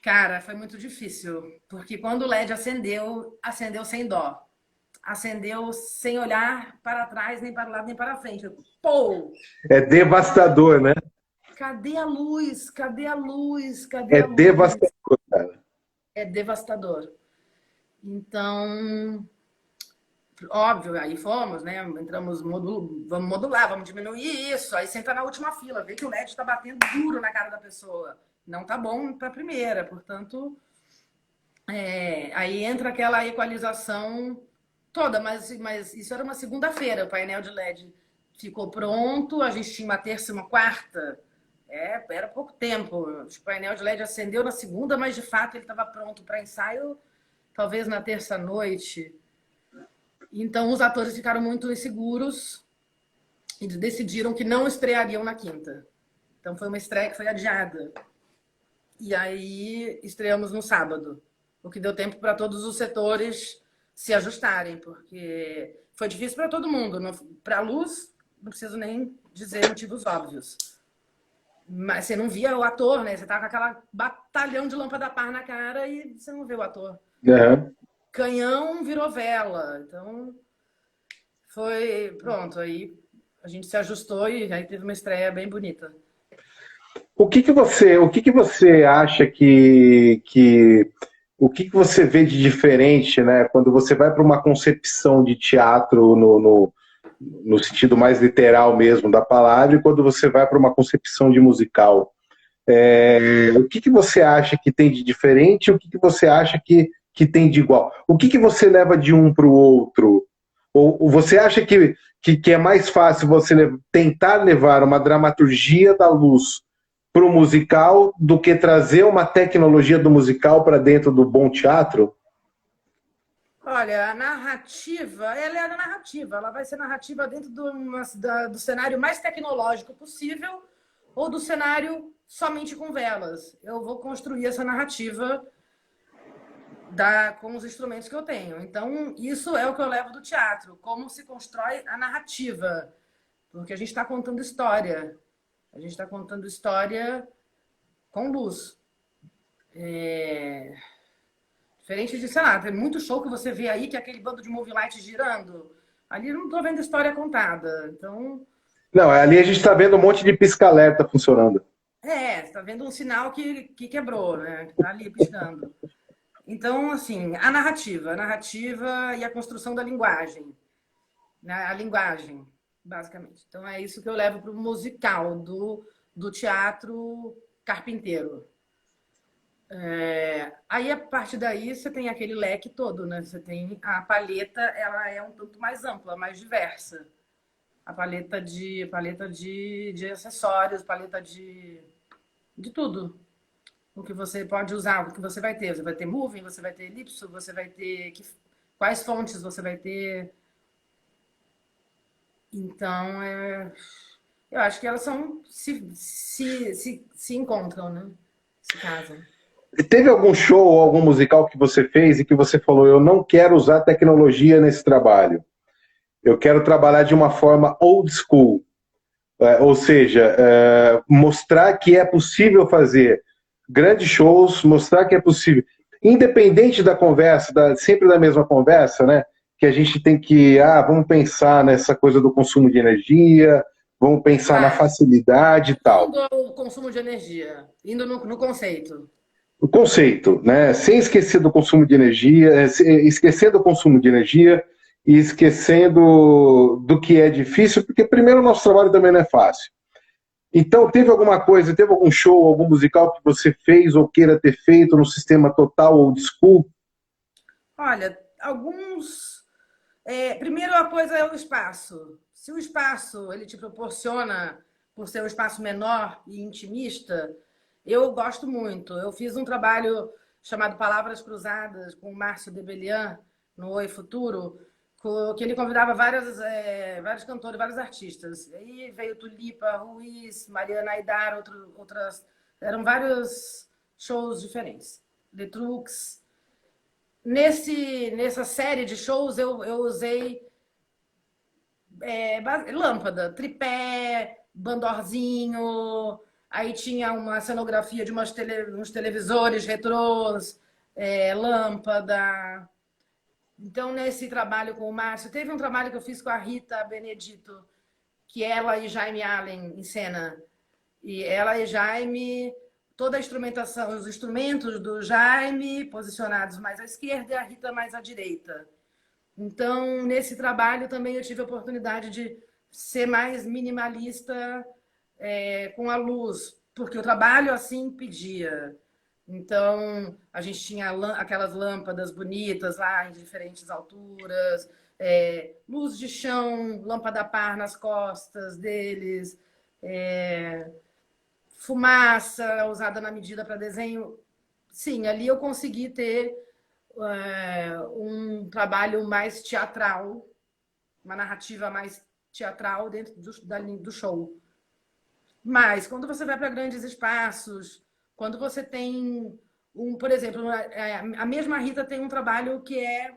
Cara, foi muito difícil. Porque quando o LED acendeu, acendeu sem dó. Acendeu sem olhar para trás, nem para o lado, nem para frente. Pô! É devastador, né? Cadê a luz? Cadê a luz? Cadê É a luz? devastador, cara. É devastador. Então, óbvio, aí fomos, né? Entramos, vamos modular, vamos diminuir isso. Aí senta na última fila, vê que o LED está batendo duro na cara da pessoa. Não tá bom para a primeira, portanto, aí entra aquela equalização toda, mas isso era uma segunda-feira, o painel de LED. ficou pronto, a gente tinha uma terça e uma quarta. Era pouco tempo. O painel de LED acendeu na segunda, mas de fato ele estava pronto para ensaio, talvez na terça-noite. Então os atores ficaram muito inseguros e decidiram que não estreariam na quinta. Então foi uma estreia que foi adiada. E aí estreamos no sábado, o que deu tempo para todos os setores se ajustarem, porque foi difícil para todo mundo. Para a luz, não preciso nem dizer motivos óbvios. Mas você não via o ator, né? Você tava com aquela batalhão de lâmpada par na cara e você não vê o ator. Uhum. Canhão virou vela. Então, foi... Pronto, aí a gente se ajustou e aí teve uma estreia bem bonita. O que que você acha o que que você vê de diferente, né, quando você vai para uma concepção de teatro no sentido mais literal mesmo da palavra e quando você vai para uma concepção de musical? O que que você acha que tem de diferente e o que que você acha que tem de igual? O que que você leva de um para o outro? Ou você acha que é mais fácil você tentar levar uma dramaturgia da luz para o musical do que trazer uma tecnologia do musical para dentro do bom teatro? Olha, a narrativa, ela é a narrativa. Ela vai ser narrativa dentro do cenário mais tecnológico possível ou do cenário somente com velas. Eu vou construir essa narrativa com os instrumentos que eu tenho. Então, isso é o que eu levo do teatro. Como se constrói a narrativa. Porque a gente está contando história. A gente está contando história com luz. Diferente de, sei lá, tem muito show que você vê aí, que é aquele bando de movie light girando. Ali eu não estou vendo história contada. Então, Não, ali a gente está vendo um monte de pisca-alerta funcionando. você está vendo um sinal que quebrou, né? Que está ali piscando. Então, assim, a narrativa e a construção da linguagem. Né? A linguagem, basicamente. Então, é isso que eu levo para o musical do teatro carpinteiro. Aí, a partir daí, você tem aquele leque todo, né? Você tem a paleta, ela é um tanto mais ampla, mais diversa. A paleta de acessórios, paleta de tudo. O que você pode usar, o que você vai ter. Você vai ter moving, você vai ter elipso, você vai ter... Quais fontes você vai ter. Então, eu acho que elas se encontram, né? Se casam. Teve algum show ou algum musical que você fez e que você falou, eu não quero usar tecnologia nesse trabalho. Eu quero trabalhar de uma forma old school. Ou seja, mostrar que é possível fazer grandes shows, mostrar que é possível. Independente da conversa, sempre da mesma conversa, né? Que a gente tem vamos pensar nessa coisa do consumo de energia, vamos pensar na facilidade e tal. Indo ao consumo de energia, indo no conceito. O conceito, né? Sem esquecer do consumo de energia, esquecendo o consumo de energia e esquecendo do que é difícil, porque primeiro o nosso trabalho também não é fácil. Então, teve algum show, algum musical que você fez ou queira ter feito no sistema total old school? Olha, alguns... primeiro a coisa é o espaço. Se o espaço ele te proporciona, por ser um espaço menor e intimista, eu gosto muito. Eu fiz um trabalho chamado Palavras Cruzadas com o Márcio Debelian, no Oi Futuro, que ele convidava vários cantores, vários artistas. Aí veio Tulipa, Ruiz, Mariana Aidar, outras... Eram vários shows diferentes. Letrux. Nessa série de shows, eu usei lâmpada, tripé, bandorzinho, aí tinha uma cenografia de uns televisores retrôs, lâmpada. Então, nesse trabalho com o Márcio, teve um trabalho que eu fiz com a Rita Benedito, que ela e Jaime Allen em cena. E ela e Jaime, toda a instrumentação, os instrumentos do Jaime posicionados mais à esquerda e a Rita mais à direita. Então, nesse trabalho também eu tive a oportunidade de ser mais minimalista com a luz, porque o trabalho assim pedia. Então, a gente tinha aquelas lâmpadas bonitas lá em diferentes alturas, luz de chão, lâmpada a par nas costas deles, fumaça usada na medida para desenho. Sim, ali eu consegui ter um trabalho mais teatral, uma narrativa mais teatral dentro do show. Mas quando você vai para grandes espaços, quando você tem por exemplo, a mesma Rita tem um trabalho que é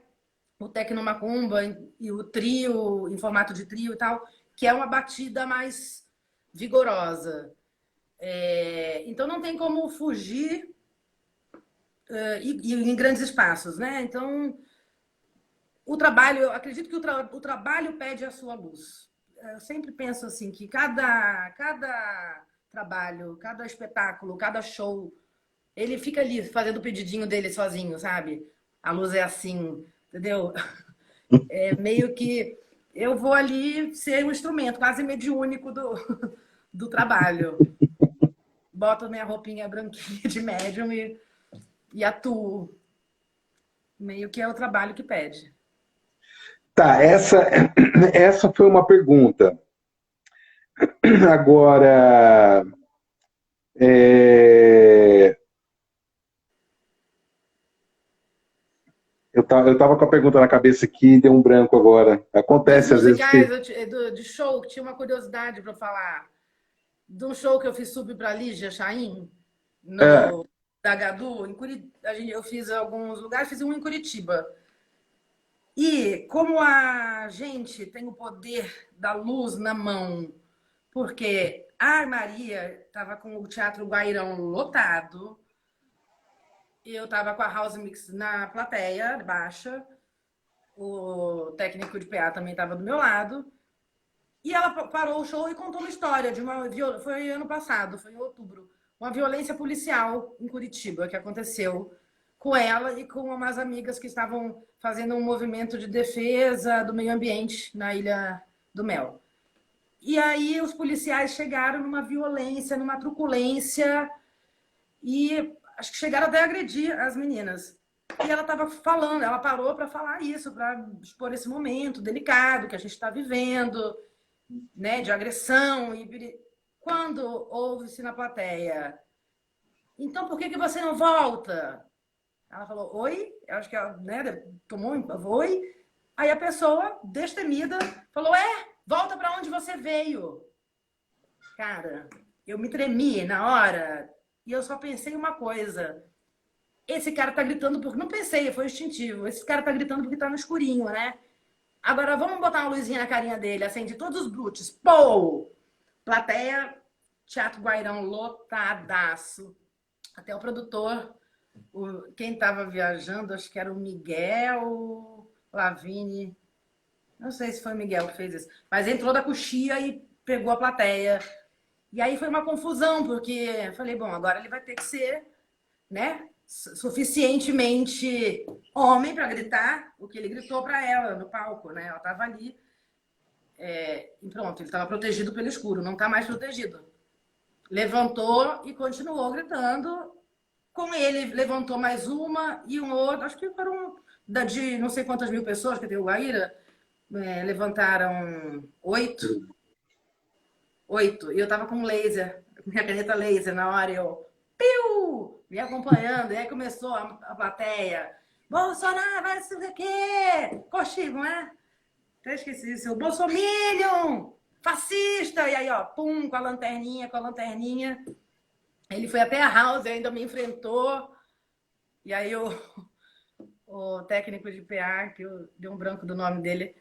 o Tecnomacumba e o trio, em formato de trio e tal, que é uma batida mais vigorosa. Então não tem como fugir e em grandes espaços, né? Então o trabalho, eu acredito que o trabalho pede a sua luz. Eu sempre penso assim que cada trabalho, cada espetáculo, cada show, ele fica ali fazendo o pedidinho dele sozinho, sabe? A luz é assim, entendeu? É meio que eu vou ali ser um instrumento quase mediúnico do trabalho. Boto minha roupinha branquinha de médium e atuo. Meio que é o trabalho que pede. Tá, essa foi uma pergunta. Agora, eu tava com a pergunta na cabeça aqui e deu um branco agora. Acontece às vezes que... De show, que tinha uma curiosidade para falar. De um show que eu fiz sub para Lígia Chaim, da Gadu, eu fiz alguns lugares, fiz um em Curitiba. E como a gente tem o poder da luz na mão, porque a Maria estava com o Teatro Guairão lotado, eu estava com a House Mix na plateia baixa, o técnico de PA também estava do meu lado, e ela parou o show e contou uma história foi ano passado, foi em outubro, uma violência policial em Curitiba que aconteceu com ela e com umas amigas que estavam fazendo um movimento de defesa do meio ambiente na Ilha do Mel. E aí os policiais chegaram numa violência, numa truculência, e acho que chegaram até a agredir as meninas. E ela estava falando, ela parou para falar isso, para expor esse momento delicado que a gente está vivendo, né, de agressão. E quando ouve-se na plateia, então por que você não volta? Ela falou, oi? Eu acho que ela, né, tomou um oi. Aí a pessoa, destemida, falou, volta para onde você veio. Cara, eu me tremi na hora e eu só pensei uma coisa. Esse cara tá gritando porque... Não pensei, foi instintivo. Esse cara tá gritando porque tá no escurinho, né? Agora vamos botar uma luzinha na carinha dele, acende todos os brutes. Pô! Plateia, Teatro Guairão lotadaço. Até o produtor, quem tava viajando, acho que era o Miguel Lavigne. Não sei se foi o Miguel que fez isso. Mas entrou da coxia e pegou a plateia. E aí foi uma confusão, porque eu falei, bom, agora ele vai ter que ser, né, suficientemente homem para gritar o que ele gritou para ela no palco, né? Ela estava ali. E pronto, ele estava protegido pelo escuro, não está mais protegido. Levantou e continuou gritando. Com ele, levantou mais uma e um outro. Acho que foram de não sei quantas mil pessoas que tem o Guaíra. Levantaram 8. E eu tava com laser, minha caneta laser na hora, eu piu, me acompanhando, e aí começou a plateia, Bolsonaro, vai ser o quê? Coxigo, né? Até esqueci isso, o Bolsominion, fascista, e aí, ó, pum, com a lanterninha, ele foi até a house, ainda me enfrentou, e aí o técnico de PA, que deu um branco do nome dele,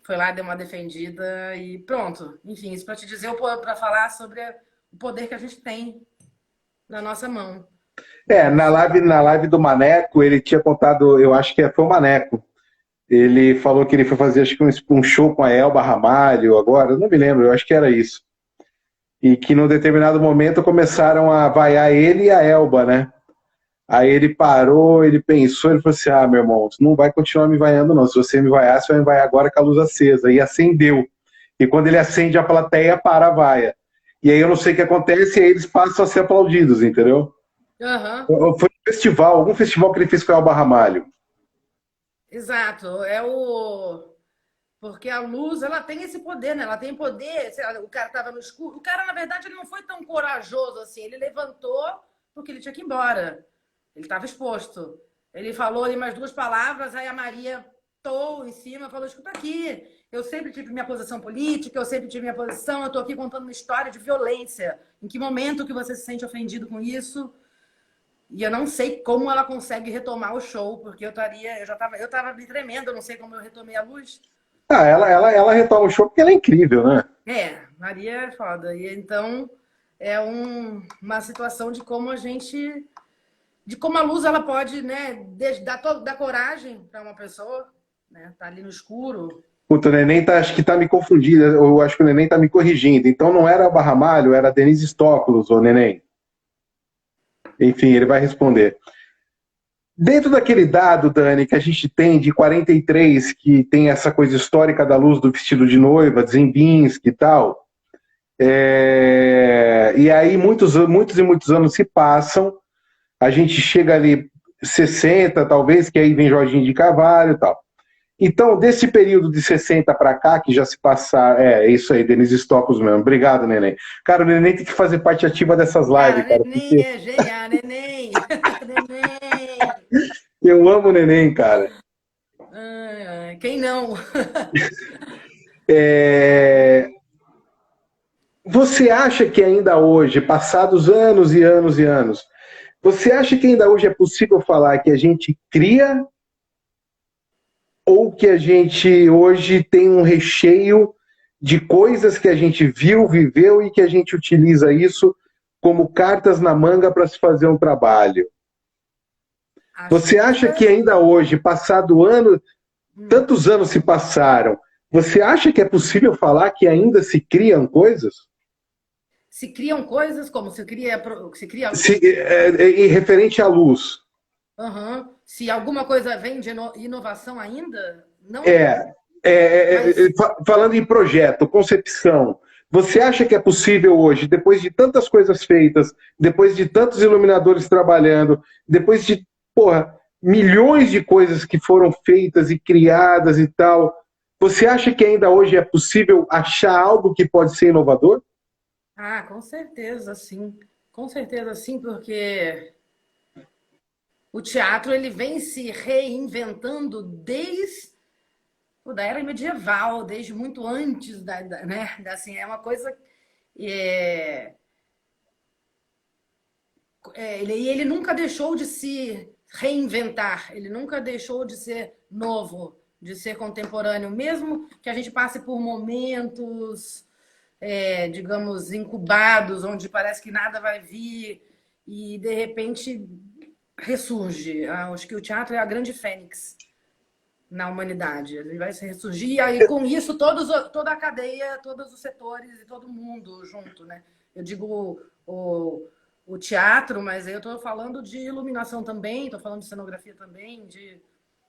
foi lá, deu uma defendida e pronto. Enfim, isso para te dizer, para falar sobre o poder que a gente tem na nossa mão. Na live do Maneco, ele tinha contado, eu acho que foi o Maneco. Ele falou que ele foi fazer, acho que um show com a Elba Ramalho agora, eu não me lembro, eu acho que era isso. E que num determinado momento começaram a vaiar ele e a Elba, né? Aí ele parou, ele pensou, ele falou assim, meu irmão, você não vai continuar me vaiando não, se você me vaiar, você vai me vaiar agora com a luz acesa. E acendeu. E quando ele acende, a plateia para a vaia. E aí eu não sei o que acontece, e aí eles passam a ser aplaudidos, entendeu? Uhum. Foi um festival, algum festival que ele fez com a Elba Ramalho. Exato, Porque a luz, ela tem esse poder, né? Ela tem poder. O cara estava no escuro. O cara, na verdade, ele não foi tão corajoso assim. Ele levantou porque ele tinha que ir embora. Ele estava exposto. Ele falou ali mais duas palavras, aí a Maria tô em cima, falou, escuta aqui, eu sempre tive minha posição política, eu sempre tive minha posição, eu estou aqui contando uma história de violência. Em que momento que você se sente ofendido com isso? E eu não sei como ela consegue retomar o show, porque eu tava me tremendo, eu não sei como eu retomei a luz. Ah, ela retoma o show porque ela é incrível, né? Maria é foda. E então é uma situação de como de como a luz ela pode, né, dar coragem para uma pessoa, né, tá ali no escuro. Puta, o Neném acho que tá me confundindo, eu acho que o Neném tá me corrigindo. Então não era a Barra Malho, era a Denise Stoklos, o Neném. Enfim, ele vai responder. Dentro daquele dado, Dani, que a gente tem de 43, que tem essa coisa histórica da luz do vestido de noiva, Zembinski e tal, e aí muitos e muitos anos se passam, a gente chega ali 60, talvez, que aí vem Jorginho de Carvalho e tal. Então, desse período de 60 para cá, que já se passa... É isso aí, Denise Stokos mesmo. Obrigado, Neném. Cara, o Neném tem que fazer parte ativa dessas lives, cara. Neném porque... é genial, Neném. Neném. Eu amo o Neném, cara. Quem não? Você acha que ainda hoje, passados anos e anos e anos, você acha que ainda hoje é possível falar que a gente cria ou que a gente hoje tem um recheio de coisas que a gente viu, viveu e que a gente utiliza isso como cartas na manga para se fazer um trabalho? Você acha que ainda hoje, passado ano, tantos anos se passaram, você acha que é possível falar que ainda se criam coisas? Se criam coisas como? Se cria em referente à luz. Uhum. Se alguma coisa vem de inovação ainda? Não. Falando em projeto, concepção, você acha que é possível hoje, depois de tantas coisas feitas, depois de tantos iluminadores trabalhando, depois de, milhões de coisas que foram feitas e criadas e tal, você acha que ainda hoje é possível achar algo que pode ser inovador? Ah, com certeza, sim. Com certeza, sim, porque o teatro ele vem se reinventando desde da era medieval, desde muito antes né? Assim, é uma coisa ele nunca deixou de se reinventar, ele nunca deixou de ser novo, de ser contemporâneo, mesmo que a gente passe por momentos, digamos, incubados, onde parece que nada vai vir e de repente ressurge. Acho que o teatro é a grande fênix na humanidade. Ele vai se ressurgir e aí, com isso toda a cadeia, todos os setores e todo mundo junto, né? Eu digo o teatro, mas eu estou falando de iluminação também, estou falando de cenografia também, de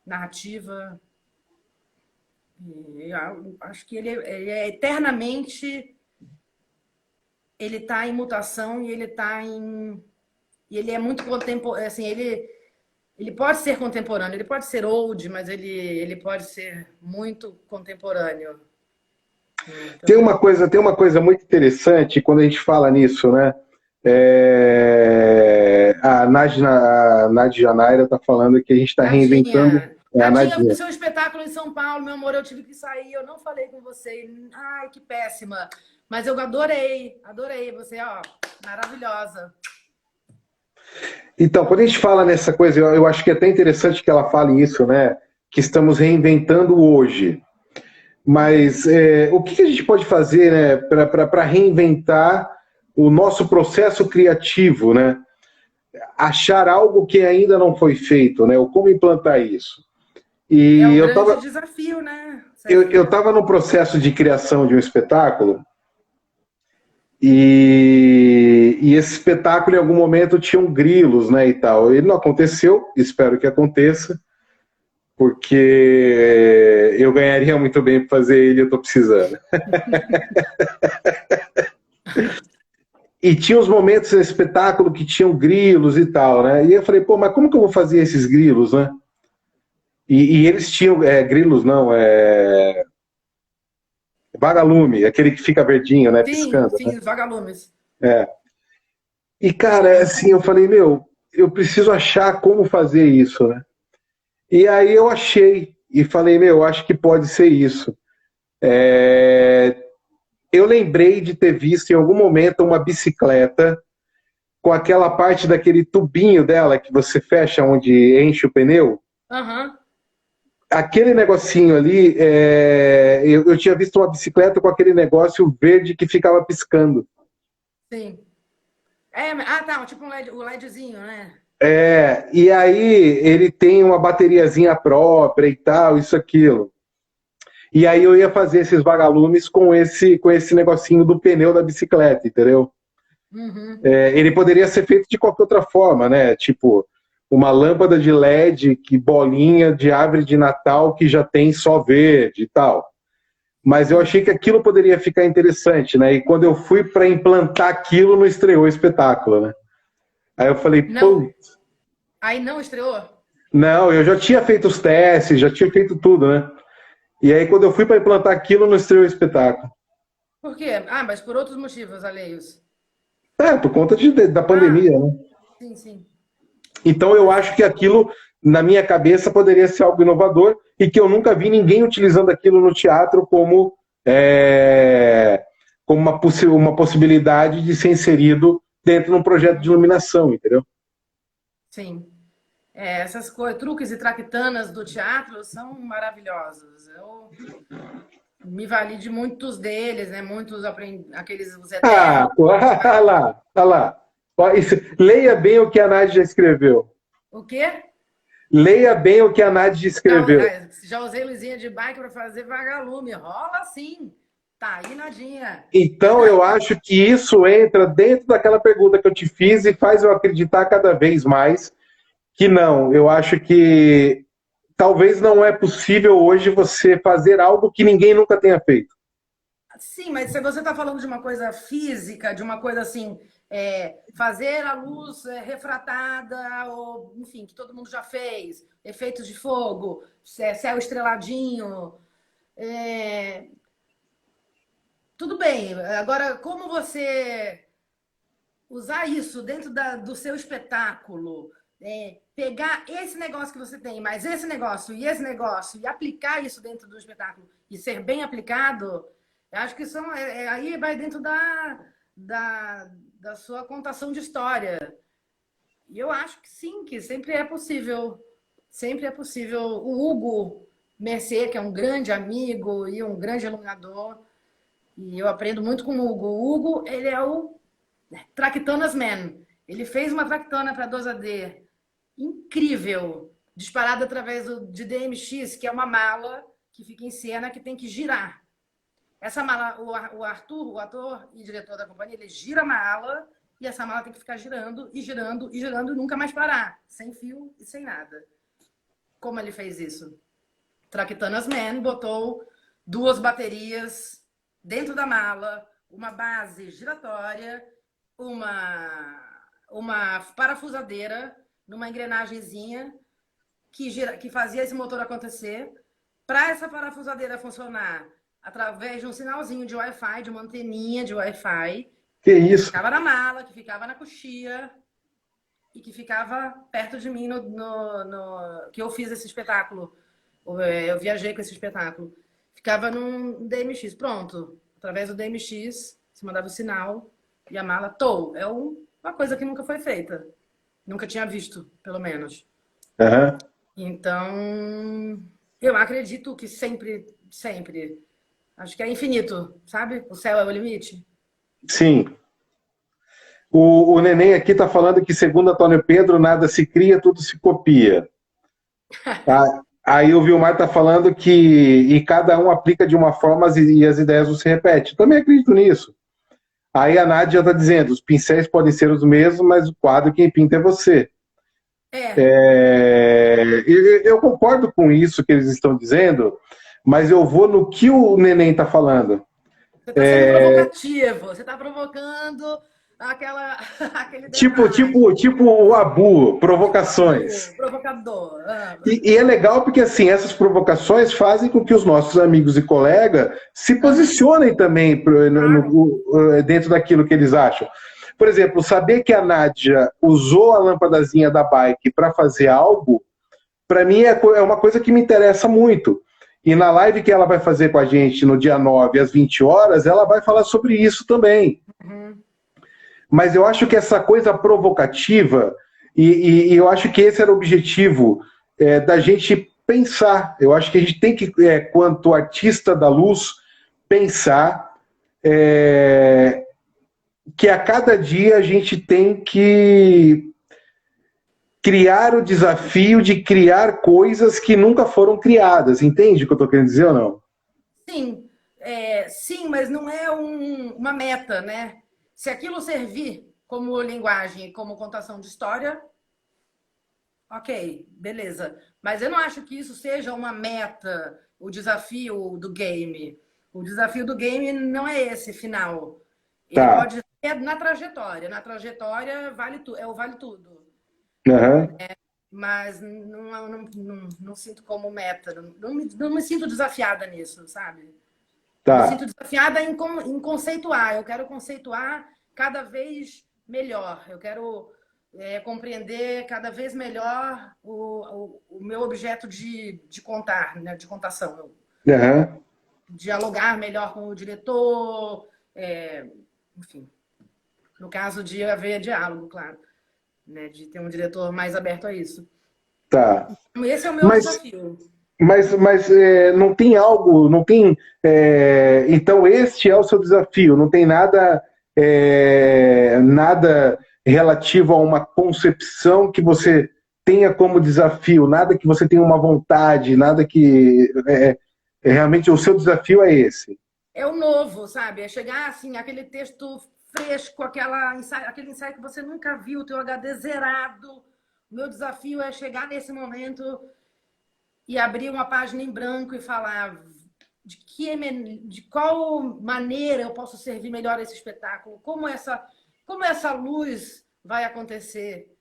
narrativa. E eu acho que ele é eternamente, ele está em mutação e ele é muito contemporâneo, assim, ele pode ser contemporâneo, ele pode ser old, mas ele pode ser muito contemporâneo. Então... Tem uma coisa muito interessante quando a gente fala nisso, né? A Nádia Naira está falando que a gente está reinventando. Nadinha, seu espetáculo em São Paulo, meu amor, eu tive que sair, eu não falei com você. Ai, que péssima. Mas eu adorei você, maravilhosa. Então, quando a gente fala nessa coisa, eu acho que é até interessante que ela fale isso, né? Que estamos reinventando hoje. Mas o que a gente pode fazer, né, para reinventar o nosso processo criativo, né? Achar algo que ainda não foi feito, né? Ou como implantar isso. E grande desafio, né? Eu estava no processo de criação de um espetáculo e esse espetáculo, em algum momento, tinha grilos, né, e tal. Ele não aconteceu, espero que aconteça, porque eu ganharia muito bem para fazer ele, eu estou precisando. E tinha uns momentos nesse espetáculo que tinham grilos e tal, né? E eu falei, mas como que eu vou fazer esses grilos, né? E eles tinham, grilos não, Vagalume, aquele que fica verdinho, né? Sim, Piscando, né? sim, vagalumes. É. E, cara, assim, eu falei, meu, eu preciso achar como fazer isso, né? E aí eu achei, e falei, meu, acho que pode ser isso. Eu lembrei de ter visto em algum momento uma bicicleta com aquela parte daquele tubinho dela que você fecha onde enche o pneu. Aham, Aquele negocinho ali, eu tinha visto uma bicicleta com aquele negócio verde que ficava piscando. sim. Tá, tipo o LEDzinho, né? E aí ele tem uma bateriazinha própria e tal, isso, aquilo. E aí eu ia fazer esses vagalumes com esse negocinho do pneu da bicicleta, entendeu? Uhum. Ele poderia ser feito de qualquer outra forma, né? Tipo, uma lâmpada de LED, que bolinha de árvore de Natal que já tem só verde e tal. Mas eu Sim. achei que aquilo poderia ficar interessante, né? E quando eu fui para implantar aquilo, não estreou o espetáculo, né? Aí eu falei, Não, pô, aí não estreou? não, eu já tinha feito os testes, já tinha feito tudo, né? E aí quando eu fui para implantar aquilo, não estreou o espetáculo. Por quê? Ah, mas por outros motivos alheios. Por conta da Ah, pandemia, né? sim, sim. Então eu acho que aquilo, na minha cabeça, poderia ser algo inovador e que eu nunca vi ninguém utilizando aquilo no teatro como uma possibilidade de ser inserido dentro de um projeto de iluminação, entendeu? Sim. Essas coisas, truques e traquitanas do teatro são maravilhosos. Eu me vali de muitos deles, né? Muitos aqueles os eternos. Pô, olha lá, olha lá. Ó, leia bem o que a Nádia escreveu. O quê? Leia bem o que a Nádia escreveu. Já usei luzinha de bike para fazer vagalume. Rola sim. Tá aí, Nadinha. Então, eu acho que isso entra dentro daquela pergunta que eu te fiz e faz eu acreditar cada vez mais que não. Eu acho que talvez não é possível hoje você fazer algo que ninguém nunca tenha feito. Sim, mas se você está falando de uma coisa física, de uma coisa assim, fazer a luz refratada, ou enfim, que todo mundo já fez, efeitos de fogo, céu estreladinho, é, tudo bem. Agora, como você usar isso dentro do seu espetáculo, pegar esse negócio que você tem, mas esse negócio e esse negócio, e aplicar isso dentro do espetáculo e ser bem aplicado, eu acho que aí vai dentro da sua contação de história. E eu acho que sim, que sempre é possível. Sempre é possível. O Hugo Mercier, que é um grande amigo e um grande iluminador, e eu aprendo muito com o Hugo. O Hugo, ele é o Traquitanas Man. Ele fez uma traquitana para 2AD incrível, disparada através de DMX, que é uma mala que fica em cena que tem que girar. Essa mala, o Arthur, o ator e diretor da companhia, ele gira a mala e essa mala tem que ficar girando e girando e girando e nunca mais parar, sem fio e sem nada. Como ele fez isso? Traquitanas Man botou 2 baterias dentro da mala, uma base giratória, uma parafusadeira numa engrenagemzinha que fazia esse motor acontecer. Para essa parafusadeira funcionar através de um sinalzinho de Wi-Fi, de uma anteninha de Wi-Fi, Que que isso? ficava na mala, que ficava na coxia e que ficava perto de mim que eu fiz esse espetáculo. Eu viajei com esse espetáculo. Ficava num DMX. Pronto. Através do DMX, se mandava o sinal e a mala tou. Uma coisa que nunca foi feita. Nunca tinha visto, pelo menos. Uhum. Então, eu acredito que sempre, sempre. Acho que é infinito, sabe? O céu é o limite. Sim. O Neném aqui está falando que, segundo Antônio Pedro, nada se cria, tudo se copia. Tá? Aí o Vilmar está falando que e cada um aplica de uma forma e as ideias não se repetem. Também acredito nisso. Aí a Nádia está dizendo, os pincéis podem ser os mesmos, mas o quadro quem pinta é você. É. Eu concordo com isso que eles estão dizendo, mas eu vou no que o Neném está falando. Você está sendo provocativo. Você está provocando aquela, aquele Tipo, detalhe. tipo, tipo o Abu, provocações. O provocador. E é legal porque, assim, essas provocações fazem com que os nossos amigos e colegas se Aham, posicionem também claro. dentro daquilo que eles acham. Por exemplo, saber que a Nádia usou a lâmpadazinha da bike para fazer algo, para mim é uma coisa que me interessa muito. E na live que ela vai fazer com a gente no dia 9 às 20 horas, ela vai falar sobre isso também. Uhum. Mas eu acho que essa coisa provocativa, e eu acho que esse era o objetivo da gente pensar. Eu acho que a gente tem que, quanto artista da luz, pensar que a cada dia a gente tem que criar o desafio de criar coisas que nunca foram criadas. Entende o que eu estou querendo dizer ou não? Sim, sim, mas não é uma meta, né? Se aquilo servir como linguagem, como contação de história, ok, beleza. Mas eu não acho que isso seja uma meta, o desafio do game. O desafio do game não é esse final. Ele Tá. pode ser na trajetória. Na trajetória vale é o vale tudo. Uhum. Mas não sinto como meta. Não me sinto desafiada nisso, sabe? Me sinto Tá. desafiada em conceituar. Eu quero conceituar cada vez melhor. Eu quero compreender cada vez melhor o meu objeto de contar, né, de contação. Uhum. Dialogar melhor com o diretor, enfim. No caso de haver diálogo, claro, né, de ter um diretor mais aberto a isso. Tá. Esse é o meu Mas desafio. Mas não tem algo, não tem. Então, este é o seu desafio, não tem nada, nada relativo a uma concepção que você tenha como desafio, nada que você tenha uma vontade, nada que. Realmente o seu desafio é esse. É o novo, sabe? É chegar assim, aquele texto fresco, aquele ensaio que você nunca viu, teu HD zerado. O meu desafio é chegar nesse momento e abrir uma página em branco e falar de qual maneira eu posso servir melhor esse espetáculo, como essa luz vai acontecer.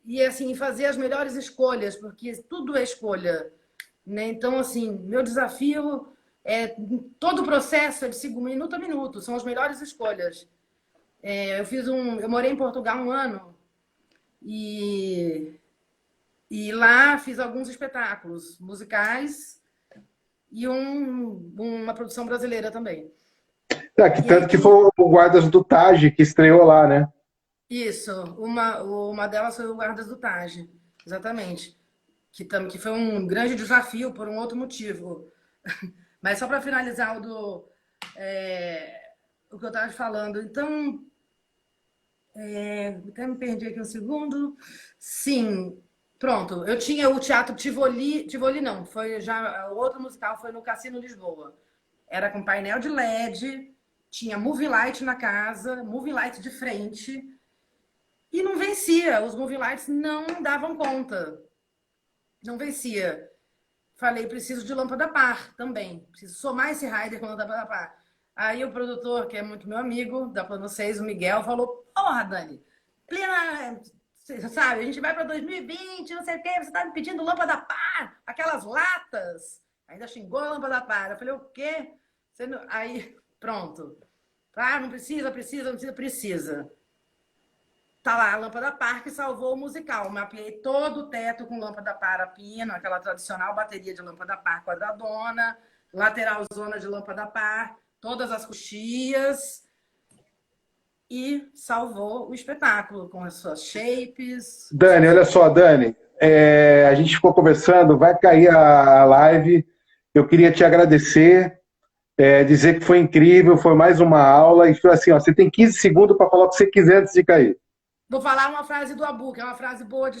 E assim, fazer as melhores escolhas, porque tudo é escolha. Né? Então, assim, meu desafio todo o processo é de minuto a minuto, são as melhores escolhas. Eu morei em Portugal um ano e, e lá fiz alguns espetáculos musicais e uma produção brasileira também. Que E aí, tanto que foi o Guardas do Tage que estreou lá, né? isso, uma delas foi o Guardas do Tage, exatamente. Que foi um grande desafio por um outro motivo. Mas só para finalizar o que eu estava falando. Então, até me perdi aqui um segundo. Sim, pronto. Eu tinha o Teatro Tivoli. Tivoli não, foi já. O outro musical foi no Cassino Lisboa. Era com painel de LED, tinha movie light na casa, movie light de frente. E não vencia. Os movie lights não davam conta. Não vencia. Falei, preciso de lâmpada par também. Preciso somar esse rider com lâmpada par. Aí o produtor, que é muito meu amigo, da Plano 6, o Miguel, falou: Porra, Dani, plena. Sabe, a gente vai para 2020, não sei o quê, você tá me pedindo lâmpada par, aquelas latas. Ainda xingou a lâmpada par. Eu falei: O quê? Você não... Aí, pronto. Ah, não precisa, precisa, não precisa, precisa. Tá lá a lâmpada par que salvou o musical. Mapeei todo o teto com lâmpada par a pino, aquela tradicional bateria de lâmpada par quadradona, lateral zona de lâmpada par, todas as coxias e salvou o espetáculo com as suas shapes, os Dani, seus... olha só, Dani, a gente ficou conversando, vai cair a live. Eu queria te agradecer, dizer que foi incrível, foi mais uma aula. E assim, ó, você tem 15 segundos para falar o que você quiser antes de cair. Vou falar uma frase do Abu, que é uma frase boa de